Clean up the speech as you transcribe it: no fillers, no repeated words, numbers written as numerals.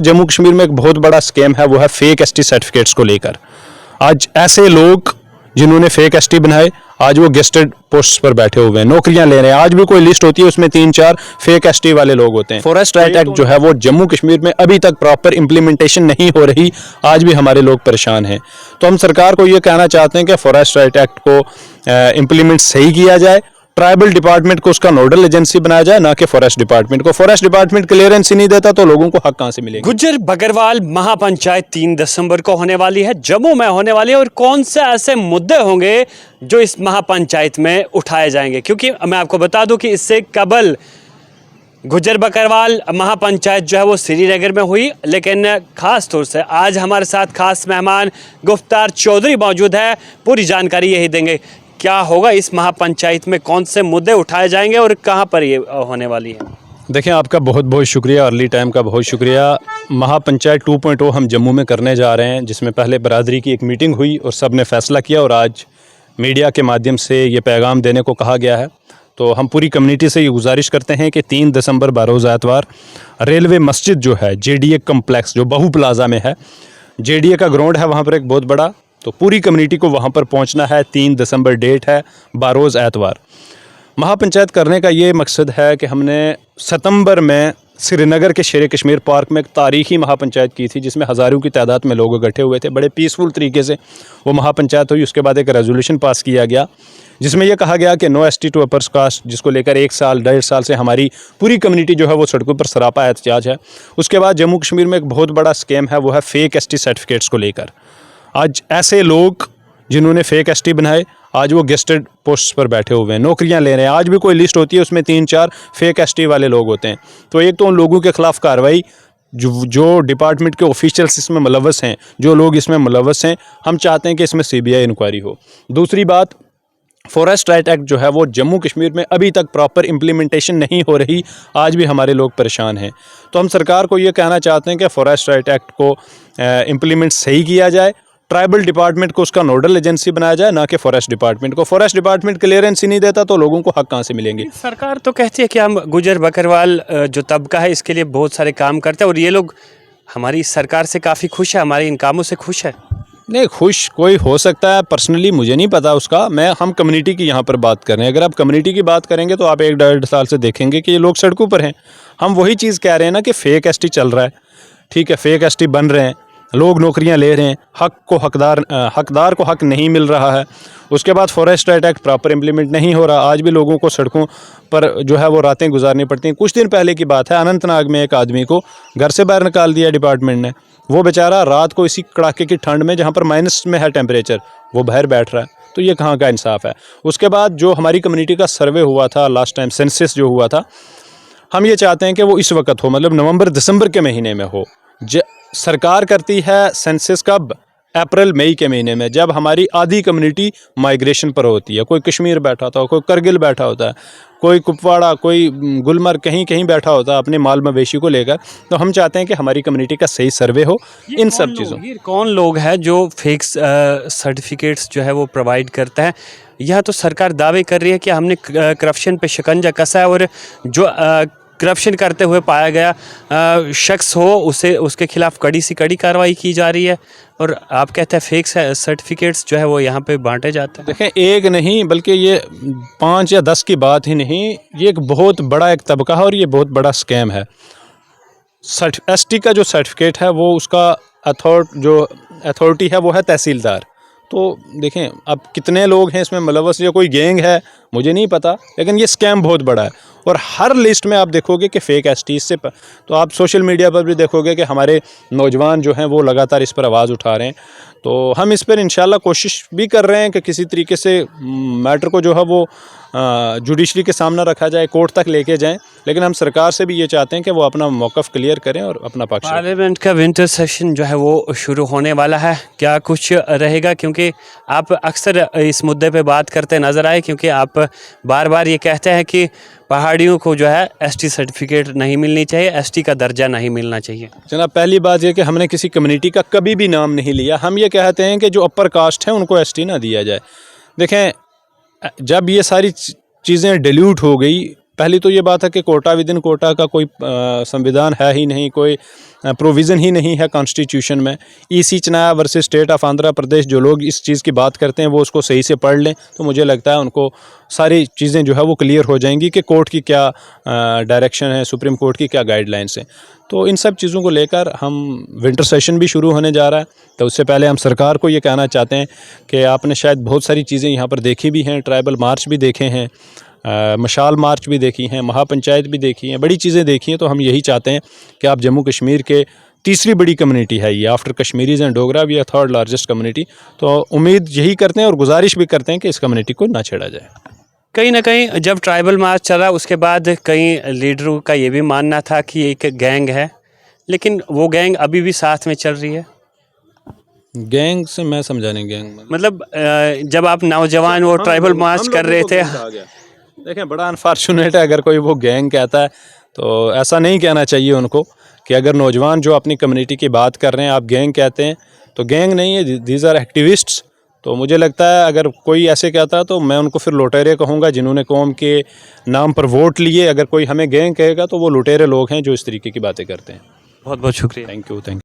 जम्मू कश्मीर में एक बहुत बड़ा स्कैम है, वो है फेक एसटी सर्टिफिकेट्स को लेकर। आज ऐसे लोग जिन्होंने फेक एसटी बनाए, आज वो गेस्टेड पोस्ट पर बैठे हुए हैं, नौकरियां ले रहे हैं। आज भी कोई लिस्ट होती है, उसमें 3-4 फेक एसटी वाले लोग होते हैं। फॉरेस्ट राइट एक्ट जो है वो जम्मू कश्मीर में अभी तक प्रॉपर इंप्लीमेंटेशन नहीं हो रही, आज भी हमारे लोग परेशान हैं। तो हम सरकार को ये कहना चाहते हैं कि फॉरेस्ट राइट एक्ट को इम्प्लीमेंट सही किया जाए, ट्राइबल डिपार्टमेंट को उसका नोडल एजेंसी बनाया जाए, ना कि फॉरेस्ट डिपार्टमेंट को। फॉरेस्ट डिपार्टमेंट क्लियरेंस ही नहीं देता तो लोगों को हक कहां से मिलेगा। गुज्जर बकरवाल महापंचायत 3 दिसंबर को होने वाली है, जम्मू में होने वाली है। और कौन से ऐसे मुद्दे होंगे जो इस महापंचायत में उठाए जाएंगे, क्योंकि मैं आपको बता दूं कि इससे कबल गुज्जर बकरवाल महापंचायत जो है वो श्रीनगर में हुई, लेकिन खास तौर से आज हमारे साथ खास मेहमान गुफ्तार चौधरी मौजूद है। पूरी जानकारी यही देंगे, क्या होगा इस महापंचायत में, कौन से मुद्दे उठाए जाएंगे और कहां पर ये होने वाली है। देखिए, आपका बहुत बहुत शुक्रिया, अर्ली टाइम का बहुत शुक्रिया। महापंचायत 2.0 हम जम्मू में करने जा रहे हैं, जिसमें पहले बरादरी की एक मीटिंग हुई और सब ने फैसला किया और आज मीडिया के माध्यम से ये पैगाम देने को कहा गया है। तो हम पूरी कम्युनिटी से ये गुजारिश करते हैं कि 3 दिसंबर बरोज़ एतवार रेलवे मस्जिद जो है JDA कम्प्लेक्स जो बहू प्लाजा में है, JDA का ग्राउंड है वहाँ पर एक बहुत बड़ा, तो पूरी कम्युनिटी को वहाँ पर पहुँचना है। 3 दिसंबर डेट है, बरोज़ एतवार। महापंचायत करने का ये मकसद है कि हमने सितंबर में श्रीनगर के शेर कश्मीर पार्क में एक तारीखी महापंचायत की थी, जिसमें हज़ारों की तादाद में लोग इकट्ठे हुए थे। बड़े पीसफुल तरीके से वो महापंचायत हुई। उसके बाद एक रेजोल्यूशन पास किया गया जिसमें यह कहा गया कि no ST to upper caste, जिसको लेकर 1 साल 1.5 साल से हमारी पूरी कम्युनिटी जो है वो सड़कों पर सरापा एहतजाज है। उसके बाद जम्मू कश्मीर में एक बहुत बड़ा स्कैम है, वो है फेक ST सर्टिफिकेट्स को लेकर। आज ऐसे लोग जिन्होंने फेक ST बनाए, आज वो गेस्टेड पोस्ट पर बैठे हुए हैं, नौकरियां ले रहे हैं। आज भी कोई लिस्ट होती है, उसमें 3-4 फेक ST वाले लोग होते हैं। तो एक तो उन लोगों के खिलाफ कार्रवाई, जो डिपार्टमेंट के ऑफिशियल्स इसमें मुलव्वस हैं, जो लोग इसमें मुलव्वस हैं, हम चाहते हैं कि इसमें CBI इंक्वायरी हो। दूसरी बात, फॉरेस्ट राइट एक्ट जो है वो जम्मू कश्मीर में अभी तक प्रॉपर इंप्लीमेंटेशन नहीं हो रही, आज भी हमारे लोग परेशान हैं। तो हम सरकार को ये कहना चाहते हैं कि फॉरेस्ट राइट एक्ट को इम्प्लीमेंट सही किया जाए, ट्राइबल डिपार्टमेंट को उसका नोडल एजेंसी बनाया जाए, ना कि फॉरेस्ट डिपार्टमेंट को। फॉरेस्ट डिपार्टमेंट क्लियरेंस ही नहीं देता तो लोगों को हक कहां से मिलेंगे। सरकार तो कहती है कि हम गुज्जर बकरवाल जो तबका है इसके लिए बहुत सारे काम करते हैं और ये लोग हमारी सरकार से काफ़ी खुश है, हमारे इन कामों से खुश है। नहीं, खुश कोई हो सकता है, पर्सनली मुझे नहीं पता उसका। हम कम्युनिटी की यहाँ पर बात कर रहे हैं। अगर आप कम्युनिटी की बात करेंगे तो आप 1-1.5 साल से देखेंगे कि ये लोग सड़कों पर हैं। हम वही चीज़ कह रहे हैं ना कि फेक ST चल रहा है, ठीक है, फेक ST बन रहे हैं, लोग नौकरियां ले रहे हैं, हकदार को हक नहीं मिल रहा है। उसके बाद forest right act proper implement नहीं हो रहा, आज भी लोगों को सड़कों पर जो है वो रातें गुजारनी पड़ती हैं। कुछ दिन पहले की बात है, अनंतनाग में एक आदमी को घर से बाहर निकाल दिया डिपार्टमेंट ने। वो बेचारा रात को इसी कड़ाके की ठंड में, जहाँ पर माइनस में है टेम्परेचर, वो बाहर बैठ रहा है। तो ये कहाँ का इंसाफ है। उसके बाद जो हमारी कम्युनिटी का सर्वे हुआ था लास्ट टाइम, सेंसस जो हुआ था, हम ये चाहते हैं कि वो इस वक्त हो, मतलब नवंबर-दिसंबर के महीने में हो। सरकार करती है सेंसस कब? अप्रैल-मई के महीने में, जब हमारी आधी कम्युनिटी माइग्रेशन पर होती है। कोई कश्मीर बैठा होता है, कोई करगिल बैठा होता है, कोई कुपवाड़ा, कोई गुलमर्ग, कहीं कहीं बैठा होता है अपने माल मवेशी को लेकर। तो हम चाहते हैं कि हमारी कम्युनिटी का सही सर्वे हो इन सब चीज़ों। ये कौन लोग हैं जो फेक सर्टिफिकेट्स जो है वो प्रोवाइड करता है? यह तो सरकार दावे कर रही है कि हमने करप्शन पे शिकंजा कसा है और जो करप्शन करते हुए पाया गया शख्स हो उसके खिलाफ कड़ी से कड़ी कार्रवाई की जा रही है, और आप कहते हैं फेक सर्टिफिकेट्स जो है वो यहाँ पे बांटे जाते हैं। देखें, एक नहीं बल्कि ये 5 या 10 की बात ही नहीं, ये एक बहुत बड़ा एक तबका है और ये बहुत बड़ा स्कैम है। ST का जो सर्टिफिकेट है वो उसका अथॉरिटी है वो है तहसीलदार। तो देखें, अब कितने लोग हैं इसमें मुलव्वस, या कोई गैंग है मुझे नहीं पता, लेकिन ये स्कैम बहुत बड़ा है। और हर लिस्ट में आप देखोगे कि फेक ST से तो आप सोशल मीडिया पर भी देखोगे कि हमारे नौजवान जो हैं वो लगातार इस पर आवाज़ उठा रहे हैं। तो हम इस पर इंशाल्लाह कोशिश भी कर रहे हैं कि किसी तरीके से मैटर को जो है वो जुडिशरी के सामने रखा जाए, कोर्ट तक लेके जाएं। लेकिन हम सरकार से भी ये चाहते हैं कि वो अपना मौक़िफ़ क्लियर करें और अपना पक्ष। पार्लियामेंट का विंटर सेशन जो है वो शुरू होने वाला है, क्या कुछ रहेगा? क्योंकि आप अक्सर इस मुद्दे पे बात करते नज़र आए, क्योंकि आप बार बार ये कहते हैं कि पहाड़ियों को जो है ST सर्टिफिकेट नहीं मिलनी चाहिए, ST का दर्जा नहीं मिलना चाहिए। जनाब, पहली बात यह कि हमने किसी कम्युनिटी का कभी भी नाम नहीं लिया। हम ये कहते हैं कि जो अपर कास्ट है उनको ST ना दिया जाए। देखें, जब ये सारी चीज़ें डिल्यूट हो गई, पहली तो ये बात है कि कोटा विद इन कोटा का कोई संविधान है ही नहीं, कोई प्रोविज़न ही नहीं है कॉन्स्टिट्यूशन में। ईसी चनाया versus state of Andhra Pradesh, जो लोग इस चीज़ की बात करते हैं वो उसको सही से पढ़ लें तो मुझे लगता है उनको सारी चीज़ें जो है वो क्लियर हो जाएंगी कि कोर्ट की क्या डायरेक्शन है, सुप्रीम कोर्ट की क्या गाइडलाइंस हैं। तो इन सब चीज़ों को लेकर हम विंटर सेशन भी शुरू होने जा रहा है, तो उससे पहले हम सरकार को ये कहना चाहते हैं कि आपने शायद बहुत सारी चीज़ें यहाँ पर देखी भी हैं, ट्राइबल मार्च भी देखे हैं, मशाल मार्च भी देखी हैं, महापंचायत भी देखी हैं, बड़ी चीज़ें देखी हैं। तो हम यही चाहते हैं कि आप जम्मू कश्मीर के तीसरी बड़ी कम्युनिटी है ये, आफ्टर कश्मीरीज़ एंड डोगरा भी है थर्ड लार्जेस्ट कम्युनिटी। तो उम्मीद यही करते हैं और गुजारिश भी करते हैं कि इस कम्युनिटी को ना छेड़ा जाए। कहीं ना कहीं जब ट्राइबल मार्च चला उसके बाद कई लीडरों का ये भी मानना था कि एक गैंग है, लेकिन वो गैंग अभी भी साथ में चल रही है। गैंग से मैं समझा नहीं, गैंग मतलब जब आप नौजवान वो ट्राइबल मार्च कर रहे थे, देखें बड़ा अनफॉर्चुनेट है अगर कोई वो गैंग कहता है, तो ऐसा नहीं कहना चाहिए उनको कि अगर नौजवान जो अपनी कम्युनिटी की बात कर रहे हैं आप गैंग कहते हैं, तो गैंग नहीं है, दीज आर एक्टिविस्ट्स। तो मुझे लगता है अगर कोई ऐसे कहता है तो मैं उनको फिर लुटेरे कहूँगा जिन्होंने कौम के नाम पर वोट लिए। अगर कोई हमें गैंग कहेगा तो वो लुटेरे लोग हैं जो इस तरीके की बातें करते हैं। बहुत बहुत शुक्रिया। Thank you.